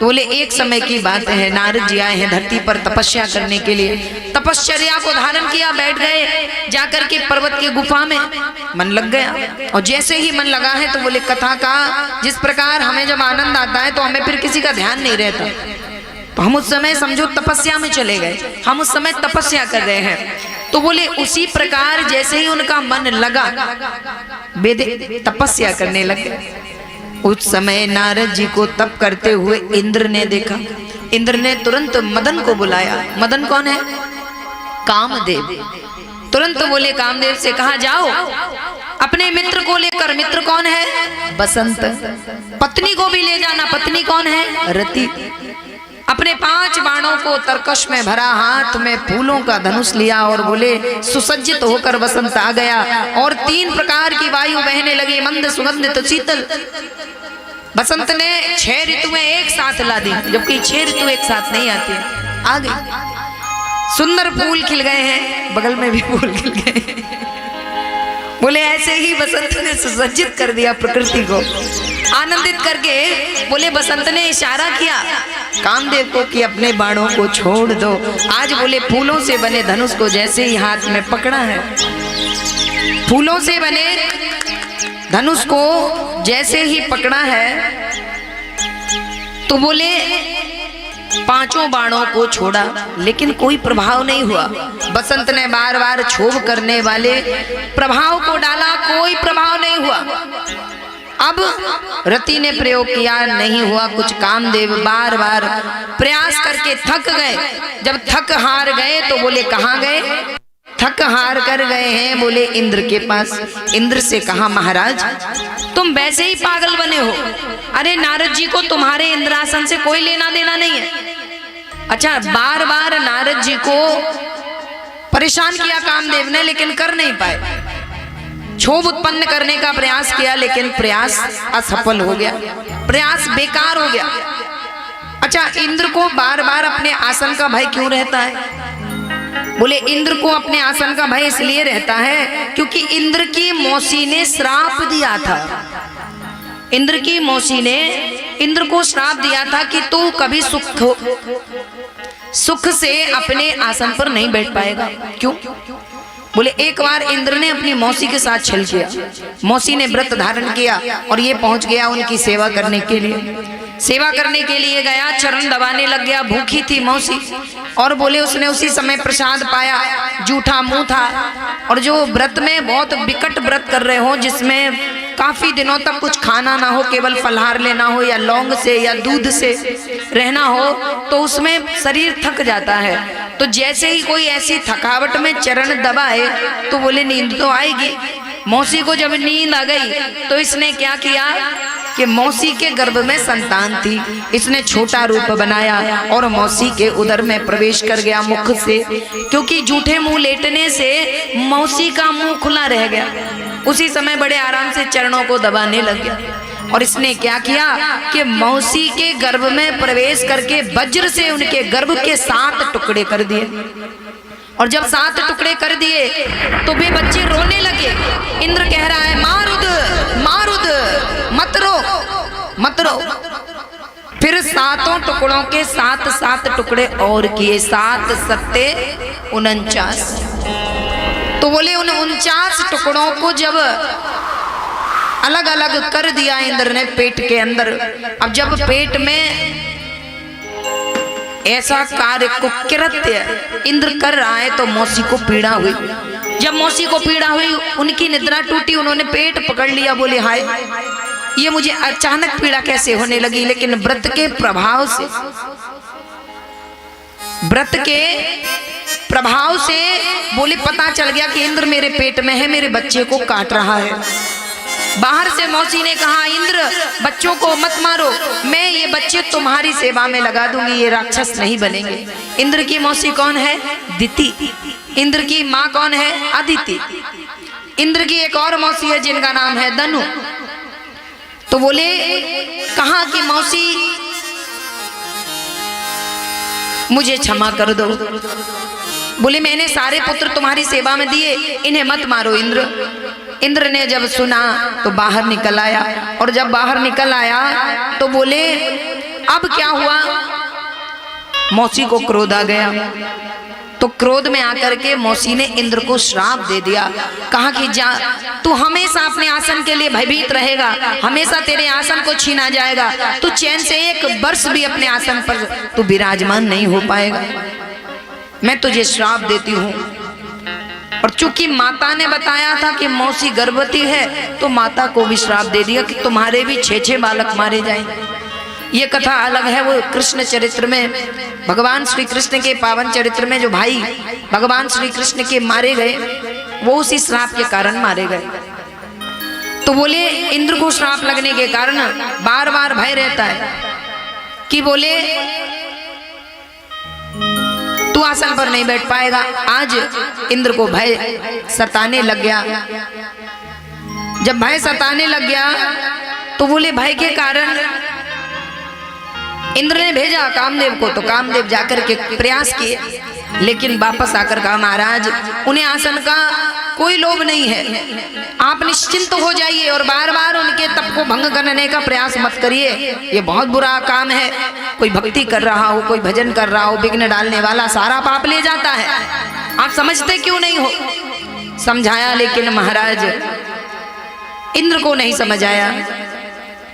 तो बोले एक समय की बात है, नारद जी आए हैं धरती पर तपस्या करने के लिए। तपश्चर्या को धारण किया, बैठ गए जाकर के पर्वत की गुफा में, मन लग गया। और जैसे ही मन लगा है तो बोले कथा का जिस प्रकार हमें जब आनंद आता है तो हमें फिर किसी का ध्यान नहीं रहता, तो हम उस समय समझो तपस्या में चले गए, हम उस समय तपस्या कर रहे हैं। तो बोले उसी प्रकार जैसे ही उनका मन लगा वे तपस्या करने लगे। उस समय नारद जी को तप करते हुए इंद्र ने देखा। इंद्र ने तुरंत मदन को बुलाया। मदन कौन है? कामदेव। तुरंत बोले कामदेव से कहा जाओ अपने मित्र को लेकर। मित्र कौन है? बसंत। पत्नी को भी ले जाना। पत्नी कौन है? रति। अपने 5 बाणों को तरकश में भरा, हाथ में फूलों का धनुष लिया और बोले सुसज्जित होकर बसंत आ गया और 3 प्रकार की वायु बहने लगी, मंद, सुगंधित, शीतल। बसंत ने 6 ऋतुएं एक साथ ला दी, जबकि 6 ऋतु एक साथ नहीं आती है, आ गई। सुंदर फूल खिल गए हैं, बगल में भी फूल खिल गए। बोले ऐसे ही बसंत ने सुसज्जित कर दिया प्रकृति को, आनंदित करके। बोले बसंत ने इशारा किया कामदेव को कि अपने बाणों को छोड़ दो। आज बोले फूलों से बने धनुष को जैसे ही हाथ में पकड़ा है, फूलों से बने धनुष को जैसे ही पकड़ा है तो बोले 5 बाणों को छोड़ा, लेकिन कोई प्रभाव नहीं हुआ। बसंत ने बार बार क्षोभ करने वाले प्रभाव को डाला, कोई प्रभाव नहीं हुआ। अब रति ने प्रयोग किया, नहीं हुआ कुछ। कामदेव बार बार प्रयास करके थक गए। जब थक हार गए तो बोले कहाँ गए? थक हार कर गए हैं बोले इंद्र के पास। इंद्र से कहा महाराज तुम वैसे ही पागल बने हो। अरे नारद जी को तुम्हारे इंद्रासन से कोई लेना देना नहीं है। अच्छा, बार बार नारद जी को परेशान किया कामदेव ने, लेकिन कर नहीं पाए। क्षोभ उत्पन्न करने का प्रयास किया, लेकिन प्रयास असफल हो गया, प्रयास बेकार हो गया। अच्छा, इंद्र को बार बार अपने आसन का भय क्यों रहता है? बोले इंद्र को अपने आसन का भय इसलिए रहता है क्योंकि इंद्र की मौसी ने श्राप दिया था। इंद्र की मौसी ने इंद्र को श्राप दिया था कि तू कभी सुख से अपने आसन पर नहीं बैठ पाएगा। क्यों? बोले एक बार इंद्र ने अपनी मौसी के साथ छल किया। मौसी ने व्रत धारण किया और ये पहुंच गया उनकी सेवा करने के लिए। सेवा करने के लिए गया, चरण दबाने लग गया। भूखी थी मौसी और बोले उसने उसी समय प्रसाद पाया। जूठा मुंह था और जो व्रत में बहुत विकट व्रत कर रहे हो, जिसमें काफी दिनों तक कुछ खाना ना हो, केवल फलाहार लेना हो या लौंग से या दूध से रहना हो, तो उसमें शरीर थक जाता है। तो जैसे ही कोई ऐसी थकावट में चरण दबाए तो बोले नींद तो आएगी। मौसी को जब नींद आ गई तो इसने क्या किया कि मौसी के गर्भ में संतान थी, इसने छोटा रूप बनाया और मौसी के उदर में प्रवेश कर गया मुख से, क्योंकि जूठे मुंह लेटने से मौसी का मुंह खुला रह गया। उसी समय बड़े आराम से चरणों को दबाने लग गया और इसने क्या किया कि मौसी के गर्भ में प्रवेश करके वज्र से उनके गर्भ के 7 टुकड़े कर दिए। और जब 7 टुकड़े कर दिए तो वे बच्चे रोने लगे। इंद्र कह रहा है मारुद मारुद मत रो मत रो। फिर 7 टुकड़ों के 7 टुकड़े और किए, 7 सत्ते 49। तो बोले उन 49 टुकड़ों को जब अलग अलग कर दिया इंद्र ने पेट के अंदर। अब जब पेट में ऐसा कार्य कुकृत्य इंद्र कर रहा है तो मौसी को पीड़ा हुई। जब मौसी को पीड़ा हुई, उनकी निद्रा टूटी, उन्होंने पेट पकड़ लिया। बोले हाय, ये मुझे अचानक पीड़ा कैसे होने लगी? लेकिन व्रत के प्रभाव से, व्रत के प्रभाव से बोले पता चल गया कि इंद्र मेरे पेट में है, मेरे बच्चे को काट रहा है। बाहर से मौसी ने कहा इंद्र बच्चों को मत मारो, मैं ये बच्चे तुम्हारी सेवा में लगा दूंगी, ये राक्षस नहीं बनेंगे। इंद्र की मौसी कौन है? दिति। इंद्र की माँ कौन है? अदिति। इंद्र की एक और मौसी है जिनका नाम है दनु। तो बोले कहा कि मौसी मुझे क्षमा कर दो। बोले मैंने सारे पुत्र तुम्हारी सेवा में दिए, इन्हें मत मारो इंद्र। इंद्र ने जब सुना तो बाहर निकल आया और जब बाहर निकल आया तो बोले अब क्या हुआ, मौसी को क्रोध आ गया, तो क्रोध में आकर के मौसी ने इंद्र को श्राप दे दिया। कहा कि जा तू हमेशा अपने आसन के लिए भयभीत रहेगा, हमेशा तेरे आसन को छीना जाएगा, तू चैन से एक वर्ष भी अपने आसन पर तू विराजमान नहीं हो पाएगा, मैं तुझे श्राप देती हूँ। और चूंकि माता ने बताया था कि मौसी गर्भवती है, तो माता को भी श्राप दे दिया कि तुम्हारे भी 6 बालक मारे जाएंगे। ये कथा अलग है, वो कृष्ण चरित्र में, भगवान श्री कृष्ण के पावन चरित्र में जो भाई भगवान श्री कृष्ण के मारे गए, वो उसी श्राप के कारण मारे गए। तो बोले इंद्र को श्राप लगने के कारण बार बार भय रहता है कि बोले तू आसन पर नहीं बैठ पाएगा। आज इंद्र को भय सताने लग गया। जब भय सताने लग गया तो बोले भय के कारण इंद्र ने भेजा कामदेव को, तो कामदेव जाकर के प्रयास किए, लेकिन वापस आकर कहा महाराज उन्हें आसन का कोई लोभ नहीं है, आप निश्चिंत हो जाइए और बार बार उनके तप को भंग करने का प्रयास मत करिए, ये बहुत बुरा काम है। कोई भक्ति कर रहा हो, कोई भजन कर रहा हो, विघ्न डालने वाला सारा पाप ले जाता है, आप समझते क्यों नहीं हो। समझाया लेकिन महाराज इंद्र को नहीं समझ आया।